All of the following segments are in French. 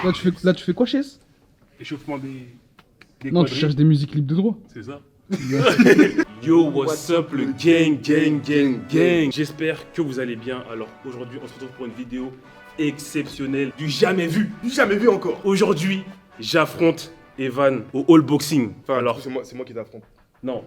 Là, tu fais quoi, Chess? Échauffement des Non, tu quadrilles. cherches des musiques libres de droit. C'est ça. Yo, what's up le gang. J'espère que vous allez bien. Alors aujourd'hui, on se retrouve pour une vidéo exceptionnelle, du jamais vu encore. Aujourd'hui, j'affronte Evan au All Boxing. Enfin, Alors, c'est moi qui t'affronte. non.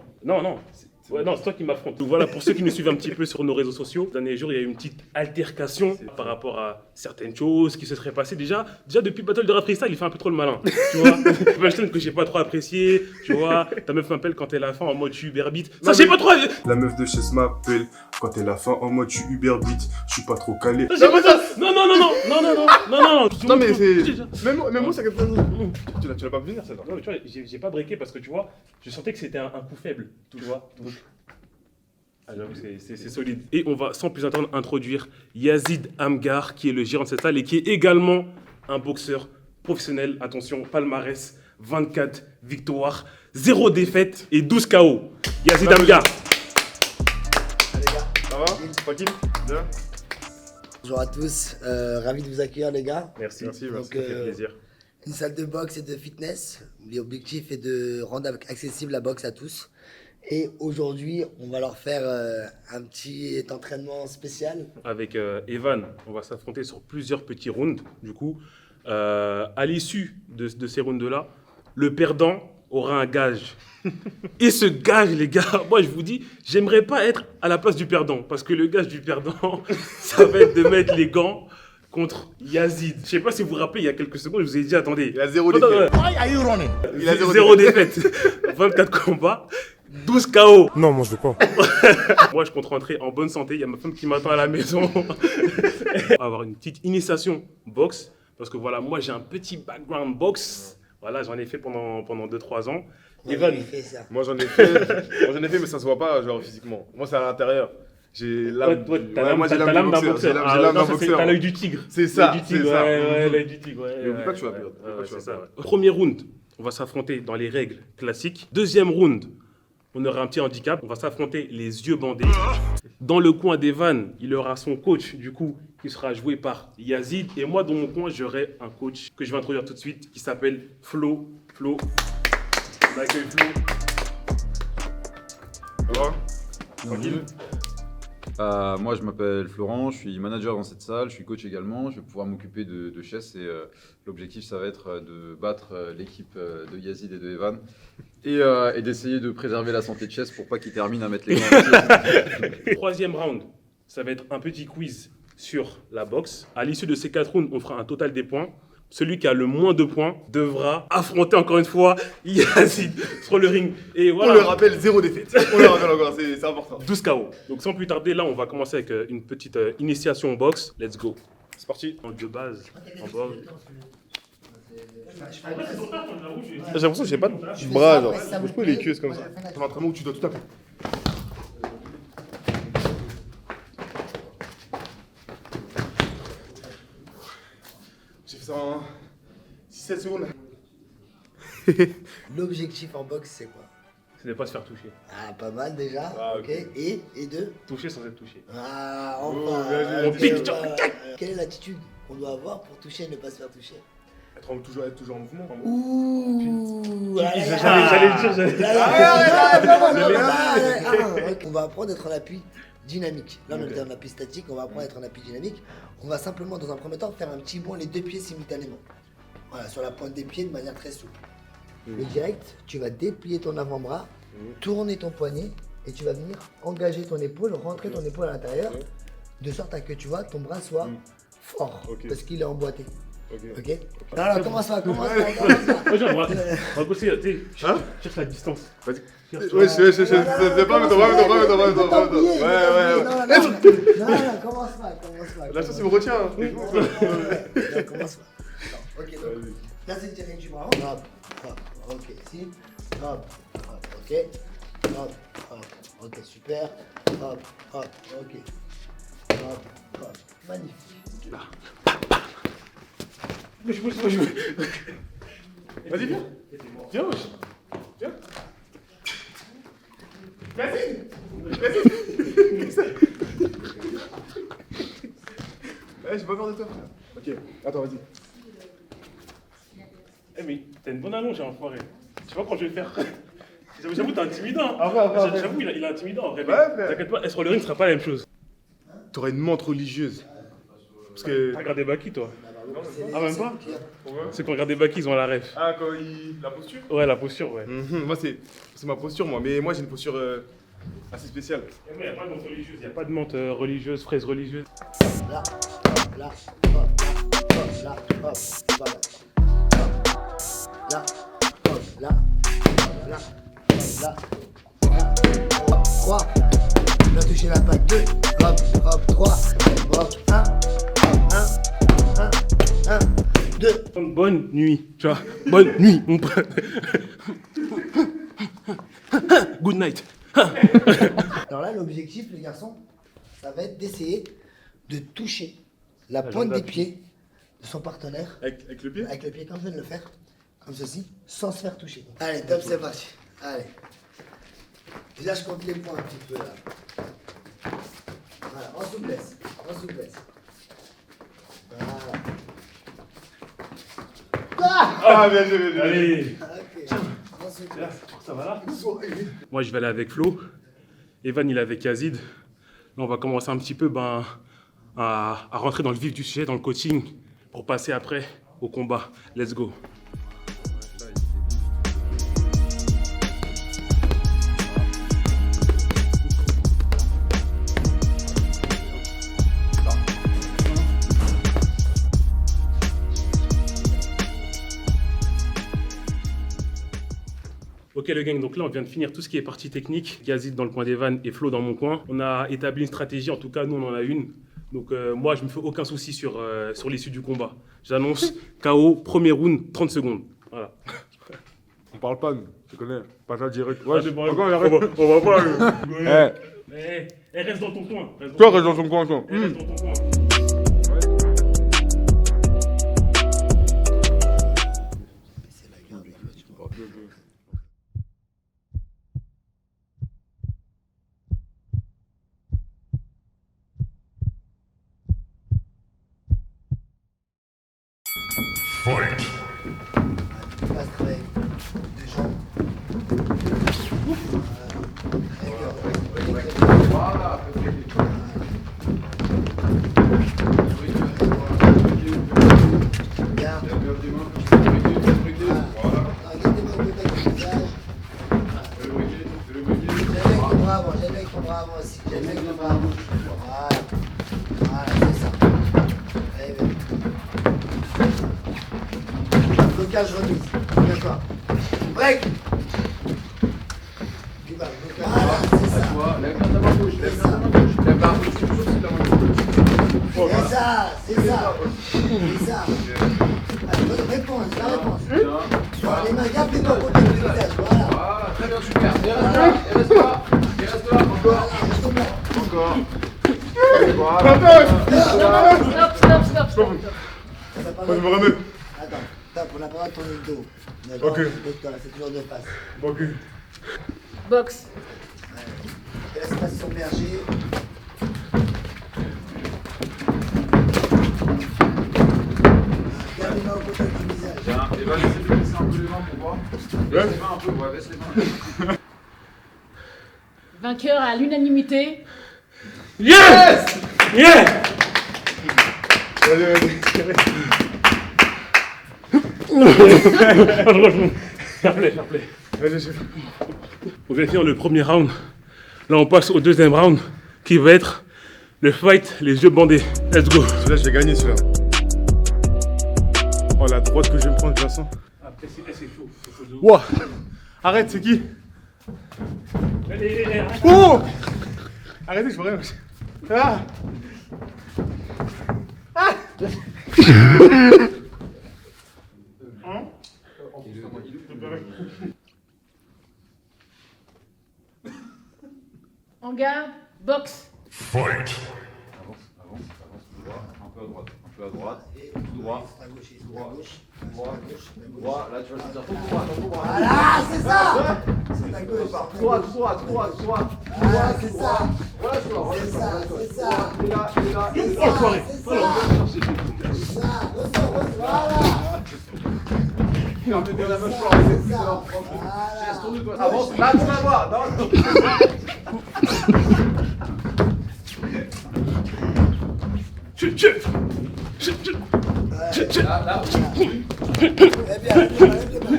C'est toi qui m'affrontes. Donc voilà, pour ceux qui nous suivent un petit peu sur nos réseaux sociaux, ces derniers jours, il y a eu une petite altercation par rapport à certaines choses qui se seraient passées. Déjà depuis Battle de Rap Freestyle, il fait un peu trop le malin. Tu vois, Punchline que j'ai pas trop apprécié. Tu vois, ta meuf m'appelle quand elle a faim en mode je suis Uber Beat. Ça, j'ai pas trop. La meuf de Chess m'appelle quand elle a faim en mode je suis Uber Beat. Je suis pas trop calé. Ça, j'ai pas ça. Non. Non, mais c'est. Même moi, ça capte. Tu l'as pas vu venir, ça. Non, mais tu vois, j'ai pas breaké parce que tu vois, je sentais que c'était un coup faible. Tu vois, donc. Ah, j'avoue, c'est solide. Et on va sans plus attendre introduire Yazid Amgar, qui est le gérant de cette salle et qui est également un boxeur professionnel. Attention, palmarès, 24 victoires, 0 défaite et 12 KO. Yazid Amgar. Les gars, Ça va? Tranquille? Bien? bonjour à tous, ravi de vous accueillir les gars. Merci, Merci. ça Donc, fait plaisir. une salle de boxe et de fitness. L'objectif est de rendre accessible la boxe à tous. Et aujourd'hui, on va leur faire un petit entraînement spécial. Avec Evan, on va s'affronter sur plusieurs petits rounds. Du coup, à l'issue de ces rounds-là, le perdant aura un gage. Et ce gage, les gars, moi je vous dis, j'aimerais pas être à la place du perdant. Parce que le gage du perdant, ça va être de mettre les gants contre Yazid. Je sais pas si vous vous rappelez, il y a quelques secondes, je vous ai dit, attendez. Il a 0 défaite. Il a Zéro défaite. 24 combats. 12 KO. Non, moi je veux pas. Moi, je compte rentrer en bonne santé. Il y a ma femme qui m'attend à la maison. On va avoir une petite initiation boxe. Parce que voilà, moi, j'ai un petit background boxe. Voilà, j'en ai fait pendant 2-3 ans. Evan, Moi j'en ai fait, mais ça se voit pas, genre physiquement. Moi c'est à l'intérieur. J'ai l'âme. toi, t'as Ouais, l'âme moi, j'ai t'as l'âme d'un boxeur. J'ai Ah, l'âme non, d'un ça, boxeur. t'as l'œil du tigre. C'est ça, L'œil du tigre, c'est ça. ouais, l'œil du tigre. Ouais, Mais oublie ouais, pas que tu vas ouais, perdre. ouais, c'est ça, ouais. Premier round, on va s'affronter dans les règles classiques. Deuxième round, on aura un petit handicap. On va s'affronter les yeux bandés. Dans le coin d'Evan, il aura son coach, du coup, qui sera joué par Yazid. Et moi, dans mon coin, j'aurai un coach que je vais introduire tout de suite, qui s'appelle Flo. On accueille Flo. Ça va? Tranquille. Moi, je m'appelle Florent, je suis manager dans cette salle, je suis coach également. Je vais pouvoir m'occuper de Chess et l'objectif, ça va être de battre l'équipe de Yazid et de Evan et d'essayer de préserver la santé de Chess pour pas qu'il termine à mettre les gants. Troisième round, ça va être un petit quiz sur la boxe. À l'issue de ces 4 rounds, on fera un total des points. Celui qui a le moins de points devra affronter encore une fois Yazid sur le ring. Et voilà. On le rappelle, 0 défaite. On le rappelle encore, c'est important. 12 KO. Donc sans plus tarder, là, on va commencer avec une petite initiation en boxe. Let's go. C'est parti. En de base, en boxe. J'ai l'impression que j'ai pas de bras, genre. Je bouge pas les cuisses comme ça. C'est un entraînement où tu dois tout appeler. J'ai fait ça en 6-7 secondes. L'objectif en boxe, c'est quoi? C'est de ne pas se faire toucher. Ah, pas mal déjà. Ah, ok. ok. Et deux? Toucher sans être touché. Ah, Oh, enfin. bien joué. On pique, Quelle est l'attitude qu'on doit avoir pour toucher et ne pas se faire toucher? Être toujours en mouvement. Ouh. J'allais le dire, j'allais. On va apprendre à être en appui dynamique. Là, on est en appui statique, on va apprendre à être en appui dynamique. On va simplement, dans un premier temps, faire un petit bond les deux pieds simultanément. Voilà, sur la pointe des pieds de manière très souple. Le direct, tu vas déplier ton avant-bras, tourner ton poignet et tu vas venir engager ton épaule, rentrer ton épaule à l'intérieur, de sorte à que tu vois ton bras soit fort, parce qu'il est emboîté. Ok. Non, commence pas. Moi, on va continuer, tu sais, cherche la distance. Vas-y. Ouais, c'est pas, mais Non, commence pas. Là, ça, c'est me retient. Non, commence pas. Ok, donc, là, c'est le direct du bras. Hop, ok, ici. Hop, ok. Hop, ok, super. Hop, ok. Hop, magnifique. Bouge. Vas-y, viens. Viens. Vas-y. J'ai pas peur de toi. Ok, attends, vas-y. Eh mais t'as une bonne allonge, j'ai enfoiré. Tu vois quand je vais faire. J'avoue, t'es intimidant. Après. J'avoue, il est intimidant en vrai. Ouais, frère. T'inquiète pas, sur le ring, ce sera pas la même chose. T'aurais une menthe religieuse. Parce que. T'as regardé Baki, toi? C'est les Ah, même anciens pas? qui- Ceux qui ont regardé Baki, ils ont la ref. Ah, quand il. La posture Ouais, la posture, ouais. Moi, c'est ma posture, moi. Mais moi, j'ai une posture assez spéciale. Il n'y a pas de menthe religieuse, il n'y a pas de menthe religieuse, fraise religieuse. Là, hop, là, hop, là, hop, là, hop, voilà. Hop, là, hop, là, hop, là, hop, là, là, hop, 3. On a touché la patte 2, hop, hop, 3, hop, 1, hop, 1, 2. Bonne nuit, tu vois. Bonne nuit, mon pote. Good night. Alors là, l'objectif, les garçons, ça va être d'essayer de toucher la La pointe jambe des d'appui. pieds de son partenaire Avec le pied avec le pied, comme je viens de le faire, comme ceci, sans se faire toucher. Allez, top, c'est parti. Allez. Déjà, je compte les points un petit peu là. Voilà, en souplesse, en souplesse. Voilà. Ah, bien joué, bien joué. Allez. Ok, en souplesse. Ça va là? Moi, je vais aller avec Flo. Evan, il est avec Yazid. Là, on va commencer un petit peu à rentrer dans le vif du sujet, dans le coaching, pour passer après au combat. Let's go. Ok le gang, donc là on vient de finir tout ce qui est partie technique. Yazid dans le coin d'Evan et Flo dans mon coin. On a établi une stratégie, en tout cas nous on en a une. Donc moi je me fais aucun souci sur l'issue du combat. J'annonce KO, premier round, 30 secondes. Voilà. On parle pas, nous. Tu connais. Pas ça direct. Ah, Ouais, c'est bon, encore, on arrête. va pas. Eh, Reste dans ton coin. toi, reste dans son coin, toi. Reste dans ton coin. C'est la garde, les gars, tu vois. Tu passes travailler des jambes. Voilà. Bien. Voilà. Regardez-moi le côté du visage. J'ai avec ton bras avant aussi. J'ai avec ton bras avant. Voilà. Voilà, c'est ça. Allez, bien. Blocage remise. D'accord. Break. Voilà, c'est ça. Lève ta main gauche, lève ta main gauche. Lève la main gauche, c'est la main gauche. C'est ça, c'est ça. C'est ça. Allez, bonne réponse, la réponse. Bon, les mains, garde les mains au côté du visage. Voilà. Voilà, très bien, super. Et reste là, et reste là. Et reste là, encore. Voilà, justement. Encore. Stop. T'as pas Moi, je le me droit- remets. Attends, tape, on n'a pas le droit de tourner le dos. D'accord. Ok. C'est toujours de face. Ok. Box. Et là, c'est pas son berger. Garde les mains au côté du visage. Bien. Et va essayer de baisser un peu les mains pour voir. Baisse les mains un peu, ouais, baisse les mains. Vainqueur à l'unanimité. Yes! Yeah! Vas-y. Fair play, fair play. Vas-y, chef. On vient de finir le premier round. Là, on passe au deuxième round qui va être le fight les yeux bandés. Let's go. Celui-là, je vais gagner, celui-là. Oh, la droite que je vais me prendre, de toute façon. Après, c'est chaud. Ouah. Arrête, c'est qui? Allez, Oh! Arrêtez, je peux rien. Ah! En garde. Box. Avance, un peu à droite, tout droit, À gauche, à droit, gauche. droit, droit, là tu vas te dire tout droit, Voilà, c'est ça. C'est ta gauche. droit, Voilà, c'est ça. voilà, tu vois, C'est ça, c'est ça. et là, C'est ça, c'est ça. C'est ça. Ressors, voilà. Fermez bien la meuf, C'est ça. Voilà. tourne-toi. Avance, là, tu vas voir. Non, Là. Lève bien, lève les mains.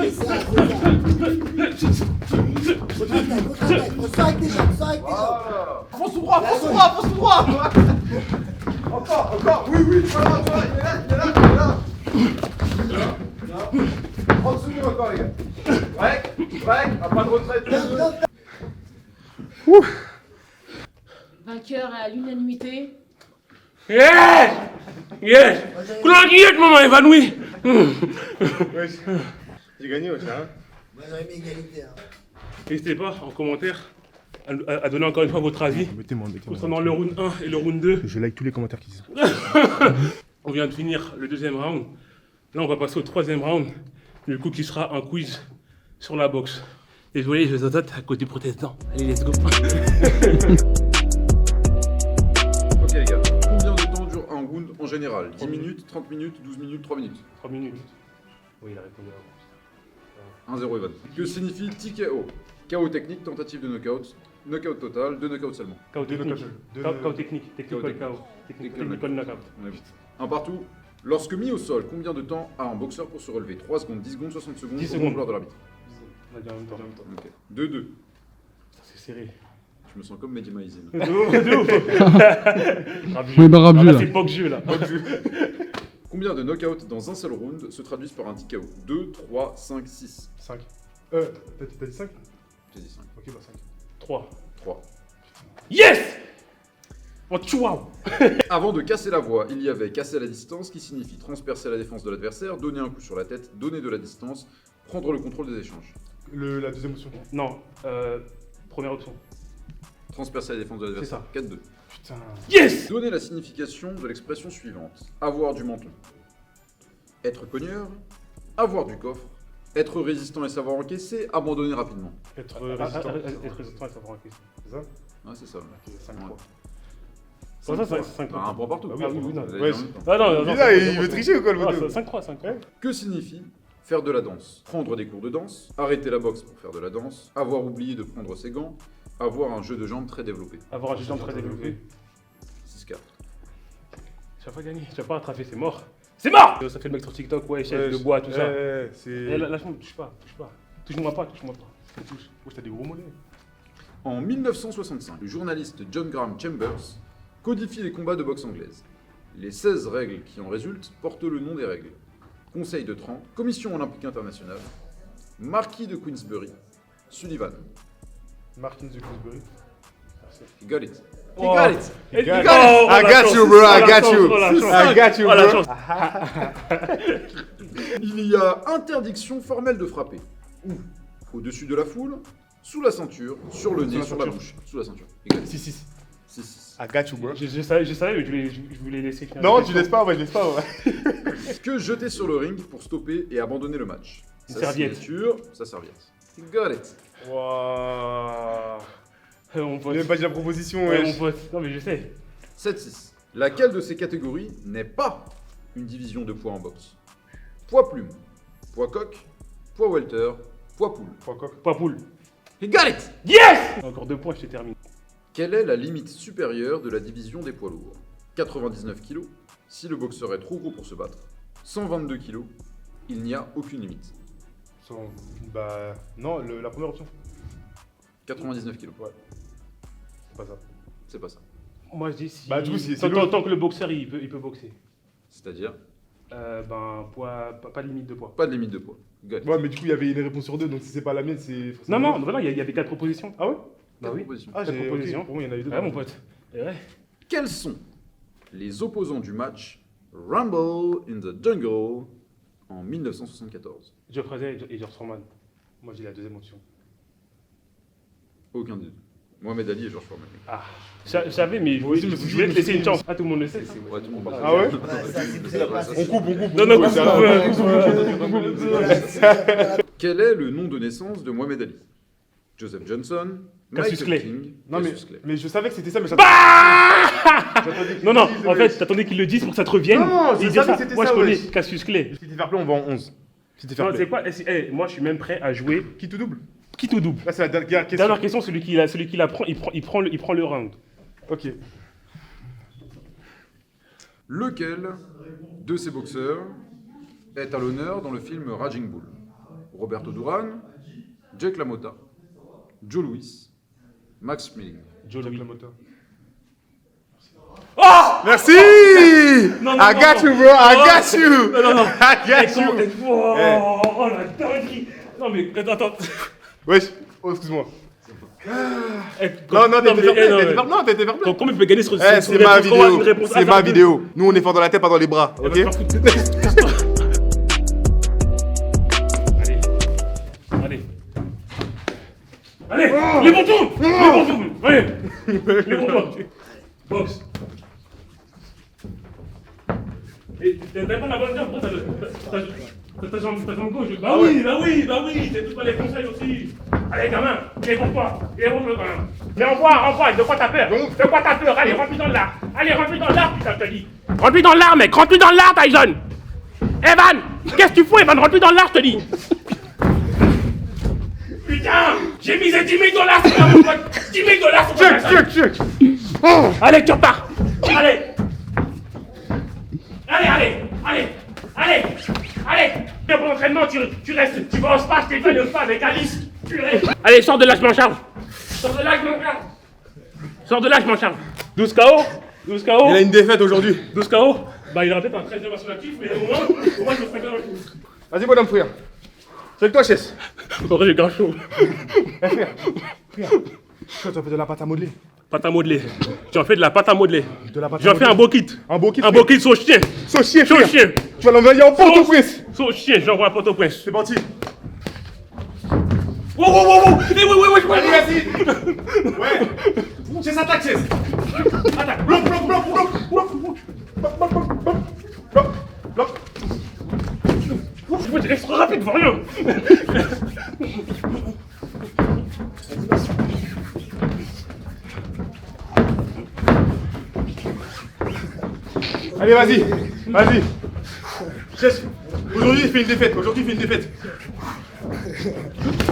C'est ça, c'est ça. Contre-attaque. On sort avec tes jambes, sors avec tes jambes. voilà. Fonce tout droit, fonce tout droit. Encore. Oui, voilà, il est là. 30 secondes encore, les gars. Break, pas de retraite. Vainqueur à l'unanimité. Yes! Yes! Claudiette, maman évanouie! Wesh. J'ai gagné, wesh, hein. Moi j'aurais mis égalité. Hein. N'hésitez pas en commentaire à donner encore une fois votre avis Mettez-moi. concernant le round 1 et le round 2. Je like tous les commentaires qui disent. On vient de finir le deuxième round. Là, on va passer au troisième round. Du coup, qui sera un quiz sur la boxe. Désolé, je zozote à cause du protestant. Allez, let's go. Ok les gars, combien de temps dure un round en général? 10 minutes, 30 minutes, 12 minutes, 3 minutes. 3 minutes. Oui, il a répondu avant. 1-0 Evan. Que signifie TKO? KO technique, tentative de knockout, knockout total, 2 knockouts seulement. KO technique. Deux- KO technique. Technical KO. Technical knockout. On est vite. Un partout. Lorsque mis au sol, combien de temps a un boxeur pour se relever? 3 secondes, 10 secondes, 60 secondes 10 au secondes. vouloir de l'arbitre. On a dit en même temps. Ok. 2-2. C'est serré. Je me sens comme Mehdi Maïzine. De ouf. Oui, bah, Rabu, là, là. c'est pas que jeu là. Combien de knockouts dans un seul round se traduisent par un TKO? 2, 3, 5, 6. 5. T'as dit 5? J'ai dit 5. Ok, bah 5. 3. 3. Yes! Oh, wow! Avant de casser la voix, il y avait casser la distance qui signifie transpercer la défense de l'adversaire, donner un coup sur la tête, donner de la distance, prendre le contrôle des échanges. La deuxième option. Non, première option. Transpercer la défense de l'adversaire. 4-2. Putain. Yes! Donner la signification de l'expression suivante. Avoir du menton. Être cogneur. Avoir du coffre. Être résistant et savoir encaisser. Abandonner rapidement. Être résistant. Être résistant et savoir encaisser. C'est ça? Ouais, c'est ça. Ok, 5-3. Oh, ça, c'est 5-3. Un point partout. Ah oui, non. Vous avez Ouais, dit en même temps. Ah non, Lisa, il veut tricher ou quoi, le Ah, moto? 5-3, 5-3. Que signifie faire de la danse? Prendre des cours de danse. Arrêter la boxe pour faire de la danse. Avoir oublié de prendre ses gants. Avoir un jeu de jambes très développé. Avoir un jeu de jambes très développé. 6-4. Tu vas pas gagner, tu vas pas rattraper, c'est mort. C'est mort! Ça fait le mec sur TikTok, ouais, chef de bois, tout ça. C'est. Lâche-moi, touche pas. Touche-moi pas. Je te touche. Oh, t'as des gros mollets. En 1965, le journaliste John Graham Chambers codifie les combats de boxe anglaise. Les 16 règles qui en résultent portent le nom des règles. Conseil de Trent, Commission olympique internationale, Marquis de Queensberry, Sullivan. Martin de Queensberry. You got it. Oh. You got it. I got you, bro, I got you. I got you, bro. Il y a interdiction formelle de frapper. Où? Au-dessus de la foule, sous la ceinture, sur le nez, la sur la ceinture. bouche. Sous la ceinture. You got it. 6-6. 6-6. I got you, bro. Je savais, mais je voulais laisser finir. Non, la tu question. laisses pas, ouais, je laisse pas, ouais. Que jeter sur le ring pour stopper et abandonner le match. Une Sa serviette. signature, sa serviette. You got it. Waouh. Mon pote. Il a même pas dit la proposition, Ouais, mon wesh. pote. Non, mais je sais. 7-6. Laquelle de ces catégories n'est pas une division de poids en boxe? Poids plume, poids coq, poids welter, poids poule. Trois coques. Pas poule. You got it. Yes! Encore 2 points, je te termine. Quelle est la limite supérieure de la division des poids lourds? 99 kg, si le boxeur est trop gros pour se battre. 122 kg, il n'y a aucune limite. Bah. Non, la première option. 99 kg. Ouais. C'est pas ça. C'est pas ça. Moi, je dis si. Bah, du coup, c'est tant, l'autre. tant que le boxeur, il peut boxer. C'est-à-dire, Poids, pas de limite de poids. pas de limite de poids. You got it. Ouais, mais du coup, il y avait une réponse sur deux, donc si c'est pas la mienne, c'est. Non, non, voilà, il y avait 4 propositions. Ah ouais? Bah oui. Proposition. Ah, Quatre j'ai. propositions. Ok, pour moi, il y en a eu deux. Ouais, mon pote. Et ouais. Quels sont les opposants du match Rumble in the Jungle en 1974? Joe Frazier et George Foreman. Moi, j'ai la deuxième option. Aucun des deux. Mohamed Ali et George Foreman. Ah, je savais, mais Moi aussi, je je me suis voulais dit, te laisser une chance. Ah, tout le monde le sait. ça. Ouais, tout le monde parle. Ah ouais? Ouais, ça, si vous savez pas, c'est On coupe. Non, non, Ouais, coupe, ça coupe, va. coupe. Quel est le nom de naissance de Mohamed Ali? Joseph Johnson, Cassius Michael Clay. King, Non, mais, Cassius Clay. mais je savais que c'était ça, mais Non, non, en fait, t'attendais qu'ils le disent pour que ça te revienne. Non, je Et dire savais que c'était Moi, ça, je connais wesh. Cassius Clay. Petit fair play, on va en 11. C'était fair Non, play. c'est quoi? Moi, je suis même prêt à jouer Qui tout double? quitte ou double. Là, c'est la dernière question. Dernière question, celui qui la prend, il prend le round. Ok. Lequel de ces boxeurs est à l'honneur dans le film Raging Bull? Roberto Duran, Jake LaMotta, Joe Louis, Max Schmeling. Joe Louis. Merci! Non, I got you, bro. I got you. Non, non. I got you. Oh, la dinguerie. Non, mais attends. Wesh. Oh, excuse-moi. Eh, Non, non, t'étais mais, fair play. non, T'étais mais- fair- non, t'étais fair play. Comment il peut gagner sur Eh, sur c'est une ma réponse- vidéo. une réponse C'est ma hasardeuse? vidéo. Nous, on est fort dans la tête, pas dans les bras. Eh ben, Ok? c'est parce que- Casse-toi. Allez. Allez. Allez. Les bons tours. Les bons tours. Allez. Les bons tours. Boxe. Et t'as pas la bonne jambe, t'as jambe gauche. Bah oui, c'est tout pas les conseils aussi. Allez, gamin, il est pour toi, gamin. Mais envoie, de quoi t'as peur? De quoi t'as peur? Allez, rentre dans l'art. Allez, rentre dans l'art, putain, je te dis. Rentre dans l'art, mec, rentre dans l'art, Tyson. Evan, qu'est-ce que tu fous, Evan? Rentre dans l'art, je te dis. Putain, j'ai misé 10 000 $, sur mon pote. 10 000 $ sur mon pote. Check. Allez, tu repars. Allez. Pour l'entraînement, tu restes. Tu vas au spa, je t'ai fait le spa avec Alice. Purée. Allez, sors de là, je m'en charge. Sors de là, je m'en charge. 12 KO. Il a une défaite aujourd'hui. 12 KO. Bah, il aura peut-être un 13e version actif, mais au moins, je me ferai bien. Vas-y, bonhomme, frère. C'est avec toi, Chess. En vrai, j'ai grave chaud. Frère. Toi, tu as fait de la pâte à modeler. Pâte à modeler. J'en fais de la pâte à modeler. De la pâte à J'en fais modeler. un beau kit. Un beau kit. Un beau kit sauce chien. Sauce chien, Sauce frère. chien. Tu vas l'envoyer en Port-au-Prince. Sauce chien, j'envoie à Port-au-Prince. C'est parti. Wow. Eh, ouais. Vas-y, vas-y. Ouais. Chess, attaque, Chess. Attaque. Bloc. Ouais, c'est extra rapide, pour rien. Allez, vas-y. Chess, aujourd'hui, il fait une défaite.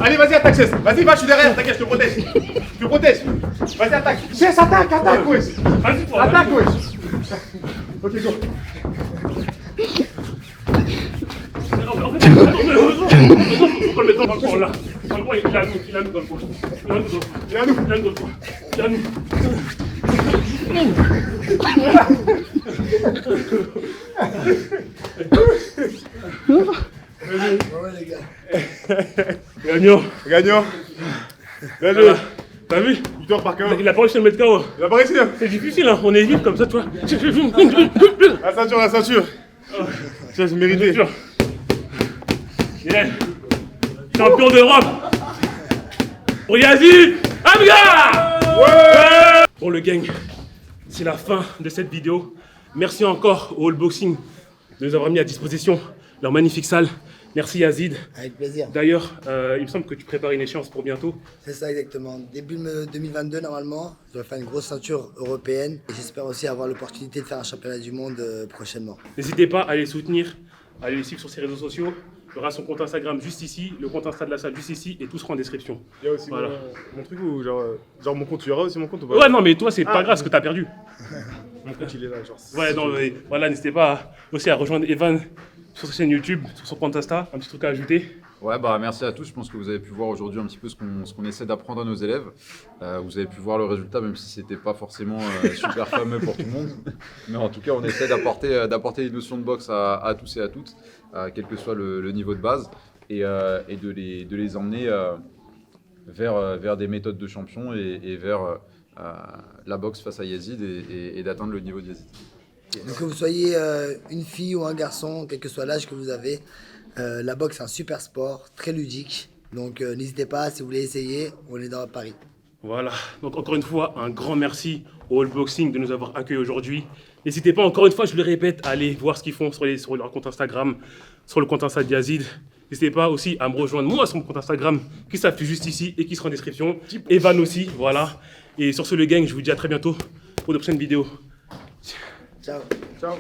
Allez, vas-y, attaque, Chess. Vas-y, va, je suis derrière. T'inquiète, je te protège. Vas-y, attaque. Chess, attaque, wesh. Vas-y, toi. Attaque, wesh. Ok, go. Faut le mettre dans le coin, là. Dans le coin, il a nous dans le coin. Il a nous. Ouais, les gars. Gagnant. Bien joué. T'as vu? Victoire par KO. Il a pas réussi à le mettre KO. Il a pas réussi, hein. C'est difficile, hein. On est vite comme ça, tu vois. La ceinture. Chess, mérité. Yeah. Champion d'Europe. Pour Yazid Amga. Ouais. Pour le gang, c'est la fin de cette vidéo. Merci encore au All Boxing de nous avoir mis à disposition leur magnifique salle. Merci Yazid. Avec plaisir. D'ailleurs, il me semble que tu prépares une échéance pour bientôt. C'est ça exactement. Début 2022 normalement, je vais faire une grosse ceinture européenne. Et j'espère aussi avoir l'opportunité de faire un championnat du monde prochainement. N'hésitez pas à les soutenir, à les suivre sur ses réseaux sociaux. Il y aura son compte Instagram juste ici, le compte Insta de la salle juste ici et tout sera en description. Il y a aussi Voilà. mon truc où, genre mon compte, tu verras aussi mon compte ou pas? Ouais, non, mais toi, c'est pas grave parce que t'as perdu. Mon compte, il est là, genre. Ouais, non, mais voilà, n'hésitez pas aussi à rejoindre Evan sur sa chaîne YouTube, sur son compte Insta. Un petit truc à ajouter. Ouais, bah merci à tous. Je pense que vous avez pu voir aujourd'hui un petit peu ce qu'on essaie d'apprendre à nos élèves. Vous avez pu voir le résultat, même si c'était pas forcément super fameux pour tout le monde. Mais en tout cas, on essaie d'apporter les notions de boxe à tous et à toutes, quel que soit le niveau de base, et de les emmener vers des méthodes de champion et vers la boxe face à Yazid et d'atteindre le niveau de Yazid. Donc que vous soyez une fille ou un garçon, quel que soit l'âge que vous avez, la boxe c'est un super sport, très ludique. Donc n'hésitez pas, si vous voulez essayer, on est dans Paris. Voilà, donc encore une fois, un grand merci au All Boxing de nous avoir accueillis aujourd'hui. N'hésitez pas, encore une fois, je le répète, à aller voir ce qu'ils font sur leur compte Instagram, sur le compte Insta de Yazid. N'hésitez pas aussi à me rejoindre, moi, sur mon compte Instagram, qui s'affiche juste ici et qui sera en description. Evan aussi, voilà. Et sur ce, le gang, je vous dis à très bientôt pour de prochaines vidéos. Ciao. Ciao.